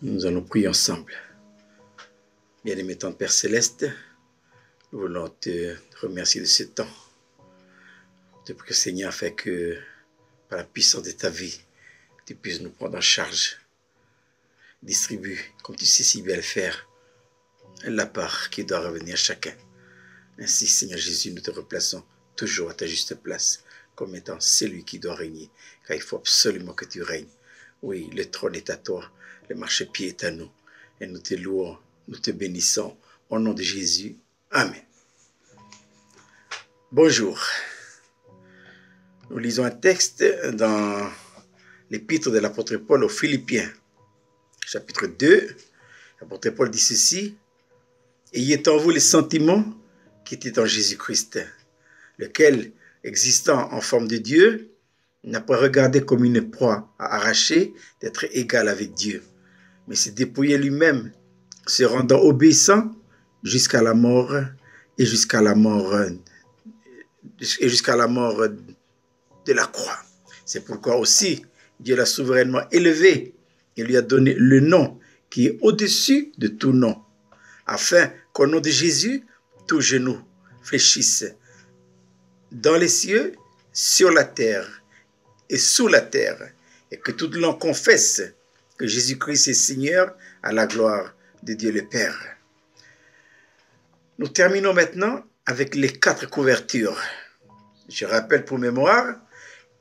Nous allons prier ensemble. Bien-aimé Tante Père Céleste, nous voulons te remercier de ce temps. Te prie, Seigneur, afin que par la puissance de ta vie, tu puisses nous prendre en charge. Distribue, comme tu sais si bien le faire, la part qui doit revenir à chacun. Ainsi, Seigneur Jésus, nous te replaçons toujours à ta juste place, comme étant celui qui doit régner, car il faut absolument que tu règnes. Oui, le trône est à toi, le marchepied est à nous, et nous te louons, nous te bénissons, au nom de Jésus. Amen. Bonjour. Nous lisons un texte dans l'épître de l'apôtre Paul aux Philippiens, chapitre 2. L'apôtre Paul dit ceci: « Ayez en vous les sentiments qui étaient en Jésus-Christ, lequel, existant en forme de Dieu, n'a pas regardé comme une proie à arracher d'être égal avec Dieu, mais s'est dépouillé lui-même, se rendant obéissant jusqu'à la mort et jusqu'à la mort de la croix. C'est pourquoi aussi Dieu l'a souverainement élevé et lui a donné le nom qui est au-dessus de tout nom, afin qu'au nom de Jésus, tout genou fléchisse dans les cieux, sur la terre et sous la terre, et que toute langue confesse que Jésus-Christ est Seigneur, à la gloire de Dieu le Père. » Nous terminons maintenant avec les 4 couvertures. Je rappelle pour mémoire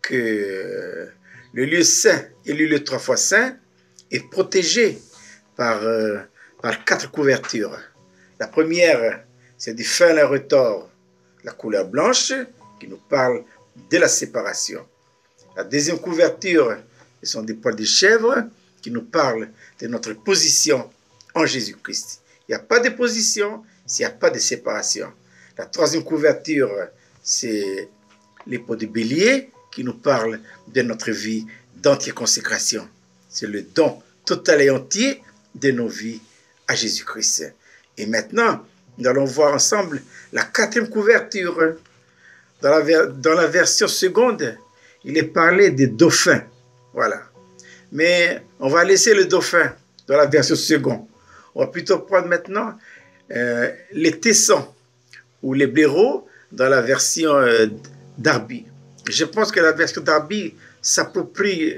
que le lieu saint, élu le 3 fois saint, est protégé par 4 couvertures. La première, c'est du fin lin retors, la couleur blanche, qui nous parle de la séparation. La deuxième couverture, ce sont des poils de chèvre, qui nous parlent de notre position en Jésus-Christ. Il n'y a pas de position s'il n'y a pas de séparation. La troisième couverture, c'est les peaux de bélier, qui nous parlent de notre vie d'entière consécration. C'est le don total et entier de nos vies à Jésus-Christ. Et maintenant, nous allons voir ensemble la 4e couverture. Dans la version seconde, il est parlé des dauphins. Voilà. Mais on va laisser le dauphin dans la version seconde. On va plutôt prendre maintenant les tessons ou les blaireaux dans la version Darby. Je pense que la version Darby s'approprie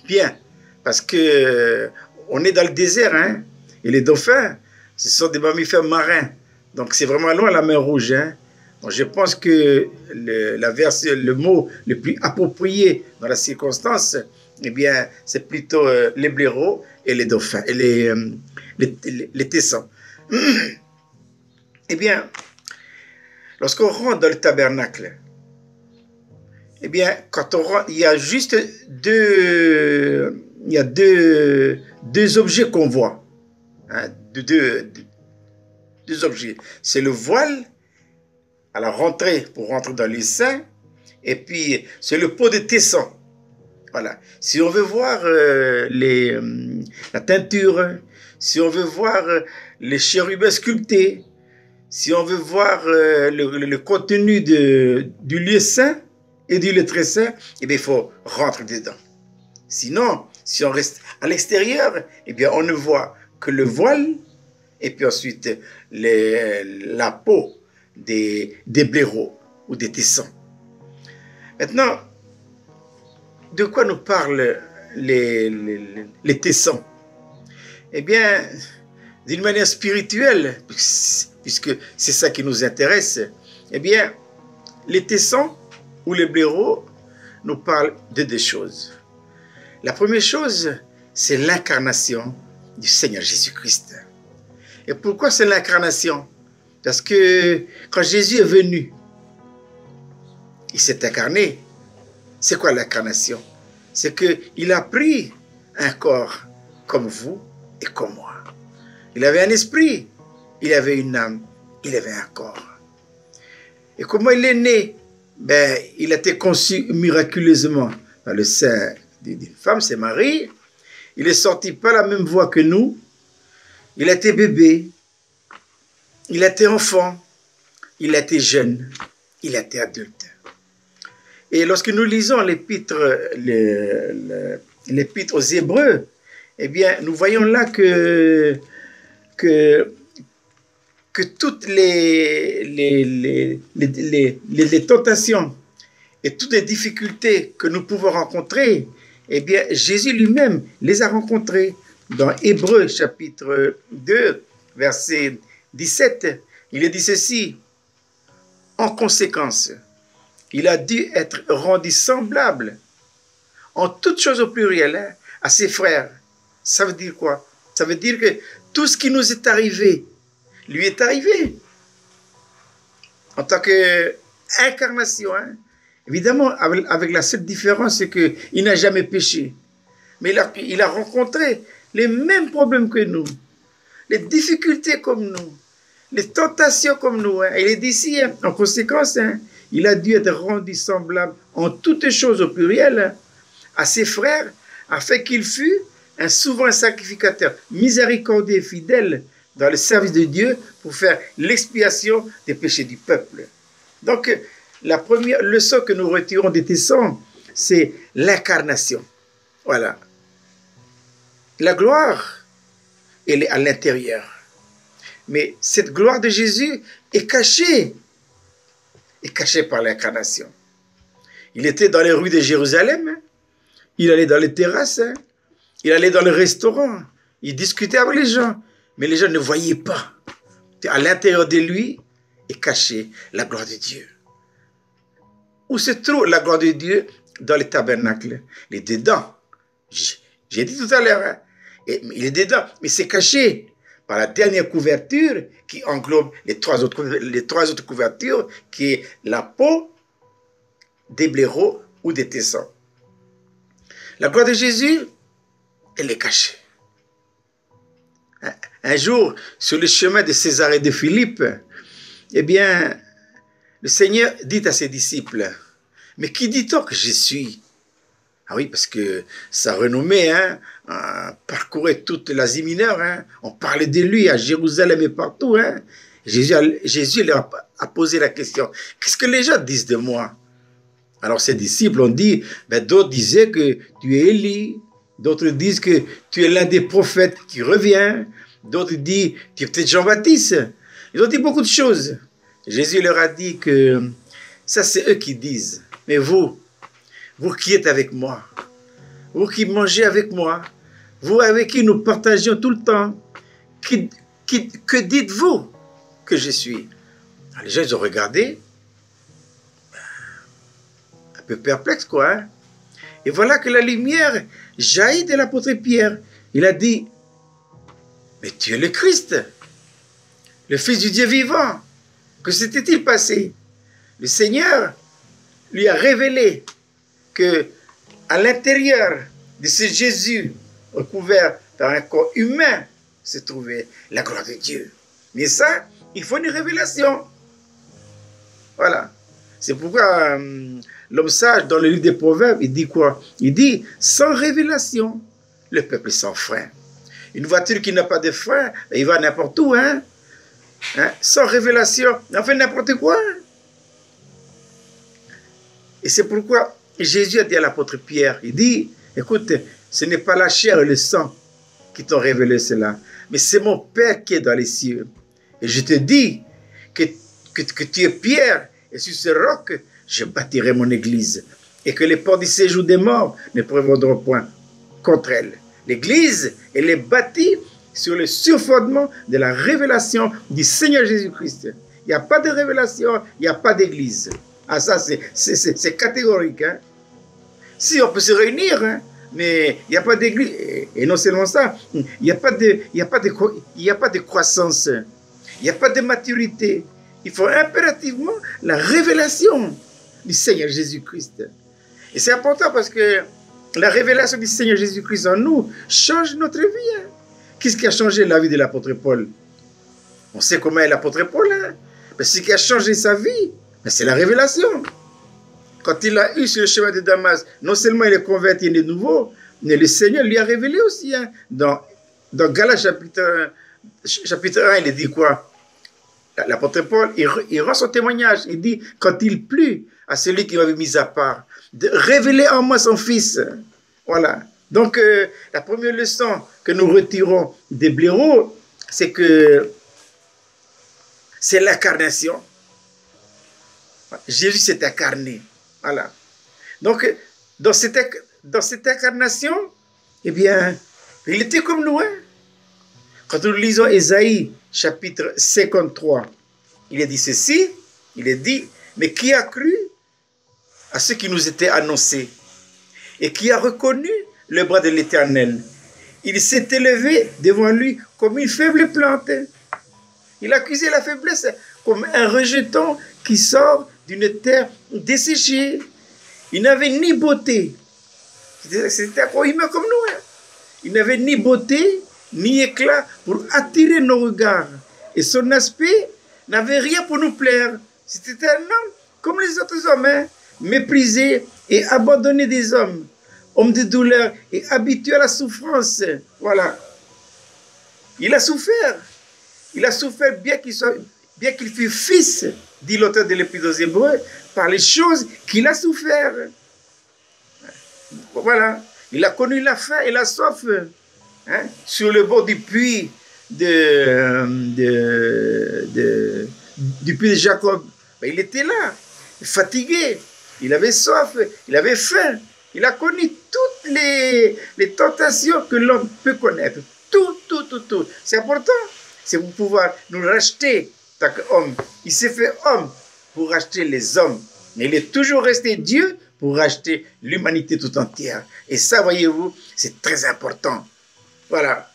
bien parce que on est dans le désert, hein, et les dauphins, ce sont des mammifères marins. Donc c'est vraiment loin la mer Rouge, hein. Donc, je pense que le mot le plus approprié dans la circonstance, eh bien, c'est plutôt les blaireaux et les dauphins, et les tessons. Eh bien, lorsqu'on rentre dans le tabernacle, eh bien, quand on rentre, il y a juste deux objets qu'on voit. Hein, deux objets. C'est le voile à la rentrée pour rentrer dans les saints, et puis c'est le pot de tesson. Voilà. Si on veut voir la teinture, si on veut voir les chérubins sculptés, si on veut voir le contenu du lieu saint et du lieu très saint, eh bien, il faut rentrer dedans. Sinon, si on reste à l'extérieur, eh bien, on ne voit que le voile et puis ensuite la peau des blaireaux ou des tessons. Maintenant, de quoi nous parlent les tessons? Eh bien, d'une manière spirituelle, puisque c'est ça qui nous intéresse, eh bien, les tessons ou les blaireaux nous parlent de 2 choses. La première chose, c'est l'incarnation du Seigneur Jésus-Christ. Et pourquoi c'est l'incarnation? Parce que quand Jésus est venu, il s'est incarné. C'est quoi l'incarnation? C'est qu'il a pris un corps comme vous et comme moi. Il avait un esprit, il avait une âme, il avait un corps. Et comment il est né? Ben, il a été conçu miraculeusement dans le sein d'une femme, c'est Marie. Il est sorti par la même voie que nous. Il a été bébé, il a été enfant, il a été jeune, il a été adulte. Et lorsque nous lisons l'épître aux Hébreux, eh bien, nous voyons là que toutes les tentations et toutes les difficultés que nous pouvons rencontrer, eh bien, Jésus lui-même les a rencontrées. Dans Hébreux chapitre 2, verset 17, il est dit ceci: en conséquence, il a dû être rendu semblable en toutes choses au pluriel hein, à ses frères. Ça veut dire quoi? Ça veut dire que tout ce qui nous est arrivé, lui est arrivé. En tant qu'incarnation, hein. Évidemment, avec la seule différence, c'est qu'il n'a jamais péché. Mais il a rencontré les mêmes problèmes que nous, les difficultés comme nous, les tentations comme nous. Hein. Il est d'ici, hein. En conséquence, hein, il a dû être rendu semblable en toutes choses au pluriel hein, à ses frères, afin qu'il fût un souverain sacrificateur miséricordieux et fidèle dans le service de Dieu pour faire l'expiation des péchés du peuple. Donc, la première leçon que nous retirons des Tessons, c'est l'incarnation. Voilà. La gloire, elle est à l'intérieur. Mais cette gloire de Jésus est cachée par l'incarnation. Il était dans les rues de Jérusalem, hein. Il allait dans les terrasses, hein. Il allait dans les restaurants, il discutait avec les gens, mais les gens ne voyaient pas. À l'intérieur de lui est cachée la gloire de Dieu. Où se trouve la gloire de Dieu? Dans le tabernacle. Il est dedans. J'ai dit tout à l'heure, hein. Il est dedans, mais c'est caché par la dernière couverture qui englobe les trois autres couvertures, qui est la peau des blaireaux ou des tessons. La gloire de Jésus, elle est cachée. Un jour, sur le chemin de Césarée de Philippe, eh bien, le Seigneur dit à ses disciples, « Mais qui dit-on que je suis ?» Ah oui, parce que sa renommée hein, parcourait toute l'Asie mineure. Hein. On parlait de lui à Jérusalem et partout. Hein. Jésus leur a posé la question, « Qu'est-ce que les gens disent de moi ?» Alors ses disciples ont dit, d'autres disaient que tu es Élie, d'autres disent que tu es l'un des prophètes qui revient, d'autres disent que tu es peut-être Jean-Baptiste. Ils ont dit beaucoup de choses. Jésus leur a dit que ça c'est eux qui disent, mais vous qui êtes avec moi, vous qui mangez avec moi, vous avec qui nous partageons tout le temps, que dites-vous que je suis? Alors, les gens, ils ont regardé, un peu perplexes, quoi. Hein? Et voilà que la lumière jaillit de l'apôtre Pierre. Il a dit, mais tu es le Christ, le Fils du Dieu vivant. Que s'était-il passé? Le Seigneur lui a révélé que à l'intérieur de ce Jésus recouvert par un corps humain se trouvait la gloire de Dieu. Mais ça, il faut une révélation. Voilà. C'est pourquoi l'homme sage, dans le livre des Proverbes, il dit quoi? Il dit, sans révélation, le peuple est sans frein. Une voiture qui n'a pas de frein, il va n'importe où. Hein? Sans révélation, on fait n'importe quoi. Et c'est pourquoi Jésus a dit à l'apôtre Pierre, il dit, écoute, ce n'est pas la chair et le sang qui t'ont révélé cela, mais c'est mon Père qui est dans les cieux. Et je te dis que tu es Pierre, et sur ce roc, je bâtirai mon église, et que les portes du séjour des morts ne prévaudront point contre elle. L'église, elle est bâtie sur le surfondement de la révélation du Seigneur Jésus-Christ. Il n'y a pas de révélation, il n'y a pas d'église. Ah, ça, c'est catégorique. Hein? Si on peut se réunir, hein, mais il n'y a pas d'église. Et non seulement ça, il n'y a pas de croissance. Il n'y a pas de maturité. Il faut impérativement la révélation du Seigneur Jésus-Christ. Et c'est important parce que la révélation du Seigneur Jésus-Christ en nous change notre vie. Hein. Qu'est-ce qui a changé la vie de l'apôtre Paul? On sait comment est l'apôtre Paul. Hein? Mais ce qui a changé sa vie, c'est la révélation. Quand il a eu sur le chemin de Damas, non seulement il est converti de nouveau, mais le Seigneur lui a révélé aussi. Hein. Dans Galates chapitre 1, il dit quoi? L'apôtre Paul, il rend son témoignage. Il dit, quand il plut à celui qui m'avait mis à part, de révéler en moi son Fils. Voilà. Donc, la première leçon que nous retirons des blaireaux, c'est que c'est l'incarnation. Jésus s'est incarné. Voilà. Donc, dans cette incarnation, eh bien, il était comme nous. Hein? Quand nous lisons Ésaïe, chapitre 53, il est dit ceci, il est dit, mais qui a cru à ce qui nous était annoncé et qui a reconnu le bras de l'Éternel? Il s'est élevé devant lui comme une faible plante. Il accusait la faiblesse comme un rejeton qui sort d'une terre desséchée. Il n'avait ni beauté. C'était un humain comme nous. Hein? Il n'avait ni beauté, ni éclat pour attirer nos regards. Et son aspect n'avait rien pour nous plaire. C'était un homme comme les autres hommes, hein? Méprisé et abandonné des hommes. Homme de douleur et habitué à la souffrance. Voilà. Il a souffert. Il a souffert bien qu'il fût fils, dit l'auteur de l'Épître aux Hébreux, par les choses qu'il a souffert. Voilà. Il a connu la faim et la soif, hein, sur le bord du puits du puits de Jacob. Ben, il était là, fatigué. Il avait soif, il avait faim. Il a connu toutes les tentations que l'homme peut connaître. Tout. C'est important. C'est pour pouvoir nous racheter en tant qu'homme. Il s'est fait homme pour racheter les hommes. Mais il est toujours resté Dieu pour racheter l'humanité tout entière. Et ça, voyez-vous, c'est très important. Voilà.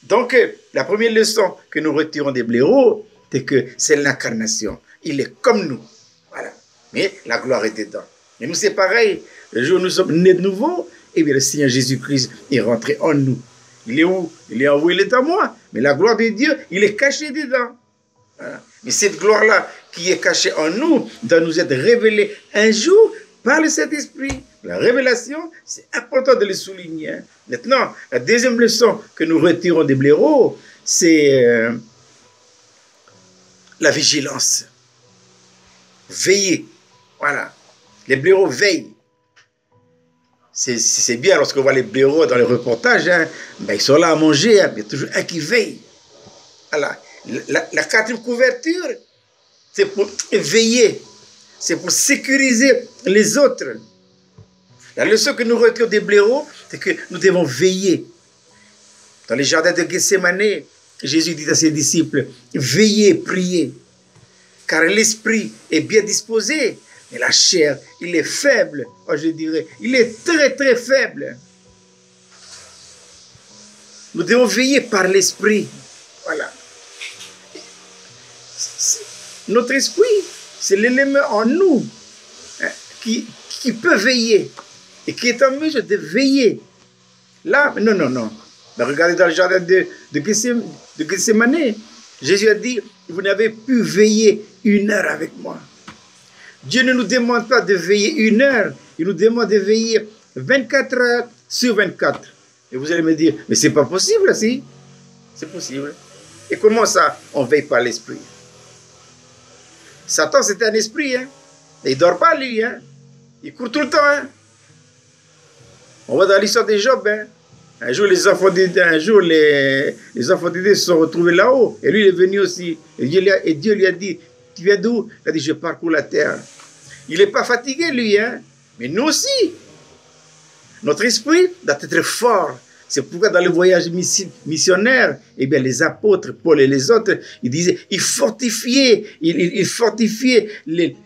Donc, la première leçon que nous retirons des blaireaux, c'est que c'est l'incarnation. Il est comme nous. Voilà. Mais la gloire est dedans. Et nous, c'est pareil. Le jour où nous sommes nés de nouveau, eh bien, le Seigneur Jésus-Christ est rentré en nous. Il est où? Il est en vous, il est en moi. Mais la gloire de Dieu, il est caché dedans. Voilà. Mais cette gloire-là qui est cachée en nous doit nous être révélée un jour par le Saint-Esprit. La révélation, c'est important de le souligner. Maintenant, la deuxième leçon que nous retirons des blaireaux, c'est la vigilance. Veiller. Voilà. Les blaireaux veillent. C'est bien lorsqu'on voit les blaireaux dans les reportages, hein, ben ils sont là à manger, hein, il y a toujours un qui veille. Voilà. La quatrième couverture, c'est pour veiller, c'est pour sécuriser les autres. La leçon que nous retirons des blaireaux, c'est que nous devons veiller. Dans les jardins de Gethsémane, Jésus dit à ses disciples, veillez, priez, car l'esprit est bien disposé, mais la chair, il est faible, je dirais, il est très faible. Nous devons veiller par l'esprit. Voilà. Notre esprit, c'est l'élément en nous, hein, qui peut veiller et qui est en mesure de veiller. Là, non. Ben, regardez dans le jardin de Gethsémane, Jésus a dit, vous n'avez pu veiller 1 heure avec moi. Dieu ne nous demande pas de veiller 1 heure, il nous demande de veiller 24 heures sur 24. Et vous allez me dire, mais c'est pas possible, si? C'est possible. Et comment ça, on veille par l'esprit? Satan, c'est un esprit, hein? Et il ne dort pas, lui, hein? Il court tout le temps, hein? On voit dans l'histoire de Job, hein? Un jour, les enfants de Dieu se sont retrouvés là-haut. Et lui, il est venu aussi. Et Dieu lui a dit, tu viens d'où? Il a dit, je parcours la terre. Il n'est pas fatigué, lui, hein? Mais nous aussi. Notre esprit doit être fort. C'est pourquoi dans le voyage missionnaire, eh bien, les apôtres, Paul et les autres, ils disaient, ils fortifiaient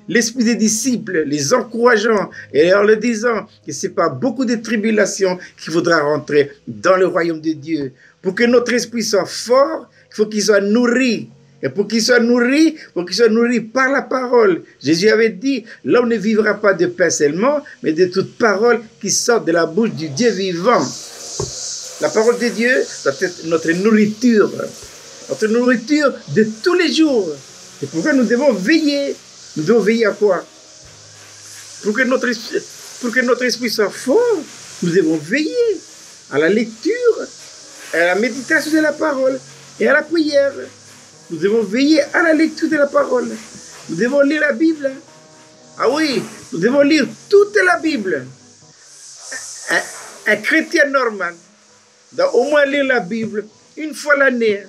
l'esprit des disciples, les encourageant et en leur disant que ce n'est pas beaucoup de tribulations qu'il faudra rentrer dans le royaume de Dieu. Pour que notre esprit soit fort, il faut qu'il soit nourri. Et pour qu'il soit nourri, par la parole. Jésus avait dit, l'homme ne vivra pas de pain seulement, mais de toute parole qui sort de la bouche du Dieu vivant. La parole de Dieu doit être notre nourriture de tous les jours. C'est pourquoi nous devons veiller. Nous devons veiller à quoi? Pour que notre esprit soit fort, nous devons veiller à la lecture, à la méditation de la parole et à la prière. Nous devons veiller à la lecture de la parole. Nous devons lire la Bible. Ah oui, nous devons lire toute la Bible. Un chrétien normal doit au moins lire la Bible une fois l'année.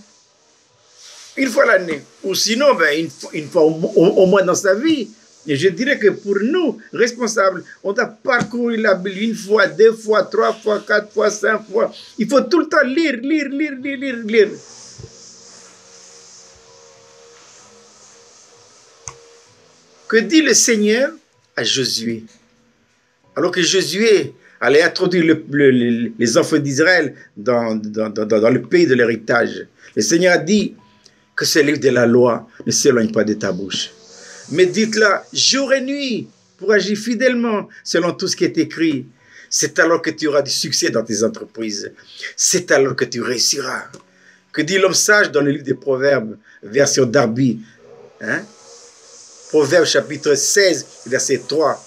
Une fois l'année. Ou sinon, ben, une fois au moins dans sa vie. Et je dirais que pour nous, responsables, on doit parcourir la Bible une fois, 2 fois, 3 fois, 4 fois, 5 fois. Il faut tout le temps lire. Que dit le Seigneur à Josué? Alors que Josué allait introduire les enfants d'Israël dans le pays de l'héritage. Le Seigneur a dit que ce livre de la loi ne s'éloigne pas de ta bouche. Médite-la jour et nuit pour agir fidèlement selon tout ce qui est écrit. C'est alors que tu auras du succès dans tes entreprises. C'est alors que tu réussiras. Que dit l'homme sage dans le livre des Proverbes, version Darby, hein? Proverbes chapitre 16, verset 3.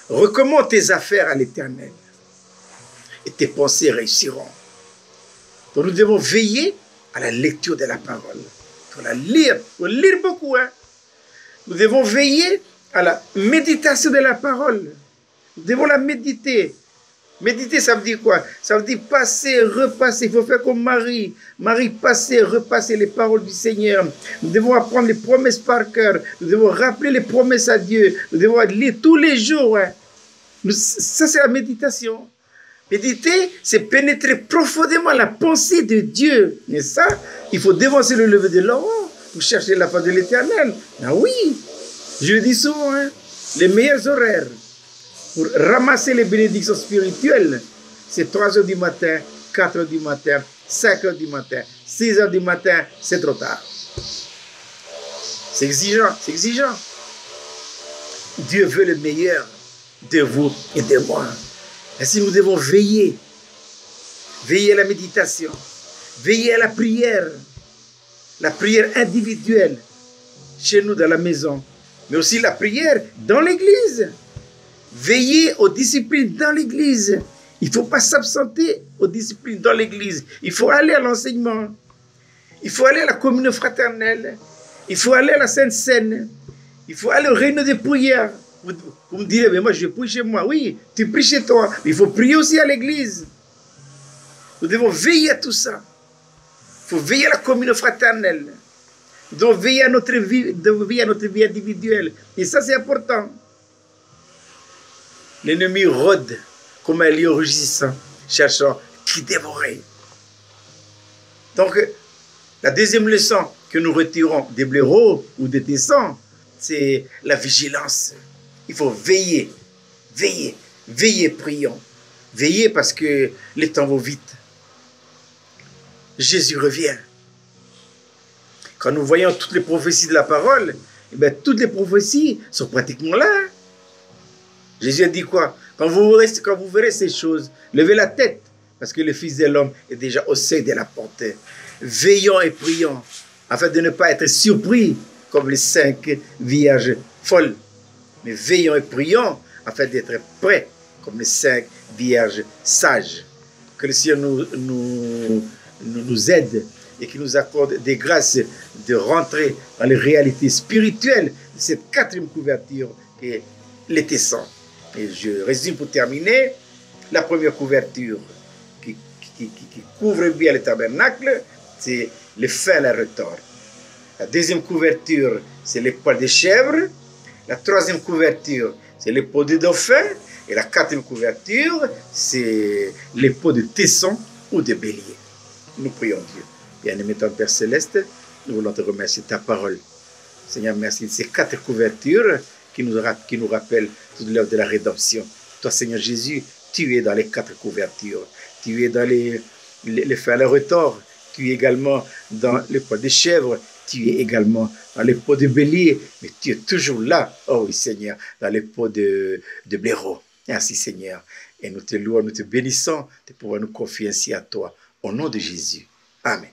Recommande tes affaires à l'Éternel et tes pensées réussiront. Donc nous devons veiller à la lecture de la parole. Il faut la lire, il faut lire beaucoup. Hein? Nous devons veiller à la méditation de la parole. Nous devons la méditer. Méditer, ça veut dire quoi? Ça veut dire passer, repasser. Il faut faire comme Marie. Marie, passer, repasser les paroles du Seigneur. Nous devons apprendre les promesses par cœur. Nous devons rappeler les promesses à Dieu. Nous devons lire tous les jours. Hein. Ça, c'est la méditation. Méditer, c'est pénétrer profondément la pensée de Dieu. Et ça, il faut dévancer le lever de l'aurore pour chercher la face de l'Éternel. Ah oui, je le dis souvent, hein, les meilleurs horaires pour ramasser les bénédictions spirituelles, c'est 3 heures du matin, 4 heures du matin, 5 heures du matin, 6 heures du matin, c'est trop tard. C'est exigeant, c'est exigeant. Dieu veut le meilleur de vous et de moi. Ainsi, nous devons veiller. Veiller à la méditation. Veiller à la prière individuelle, chez nous dans la maison, mais aussi la prière dans l'église. Veiller aux disciplines dans l'église. Il ne faut pas s'absenter aux disciplines dans l'église. Il faut aller à l'enseignement. Il faut aller à la communion fraternelle. Il faut aller à la Sainte Seine. Il faut aller au réunion de prière. Vous me direz, mais moi je prie chez moi. Oui, tu pries chez toi. Mais il faut prier aussi à l'église. Nous devons veiller à tout ça. Il faut veiller à la communion fraternelle. Nous devons veiller à notre vie individuelle. Et ça, c'est important. L'ennemi rôde comme un lion rugissant, cherchant qui dévorer. Donc, la deuxième leçon que nous retirons des blaireaux ou des tessons, c'est la vigilance. Il faut veiller, prions. Veiller parce que les temps vont vite. Jésus revient. Quand nous voyons toutes les prophéties de la parole, eh bien, toutes les prophéties sont pratiquement là. Jésus a dit quoi? Quand vous verrez ces choses, levez la tête, parce que le Fils de l'homme est déjà au seuil de la porte. Veillons et prions, afin de ne pas être surpris comme les 5 vierges folles. Mais veillons et prions, afin d'être prêts comme les 5 vierges sages. Que le Seigneur nous aide et qu'il nous accorde des grâces de rentrer dans les réalités spirituelles de cette 4e couverture qui est les tessons. Et je résume pour terminer. La première couverture qui couvre bien le tabernacle, c'est le fin et la retors. La deuxième couverture, c'est les poils de chèvre. La troisième couverture, c'est les peaux de dauphin. Et la 4e couverture, c'est les peaux de tesson ou de bélier. Nous prions Dieu. Bien-aimé ton Père Céleste, nous voulons te remercier de ta parole. Seigneur, merci de ces 4 couvertures qui nous rappellent toute l'œuvre de la rédemption. Toi, Seigneur Jésus, tu es dans les 4 couvertures. Tu es dans les fins à la retors. Tu es également dans les peaux de chèvre. Tu es également dans les peaux de bélier. Mais tu es toujours là, oh oui, Seigneur, dans les peaux de blaireau. Merci, Seigneur. Et nous te louons, nous te bénissons de pouvoir nous confier ainsi à toi. Au nom de Jésus. Amen.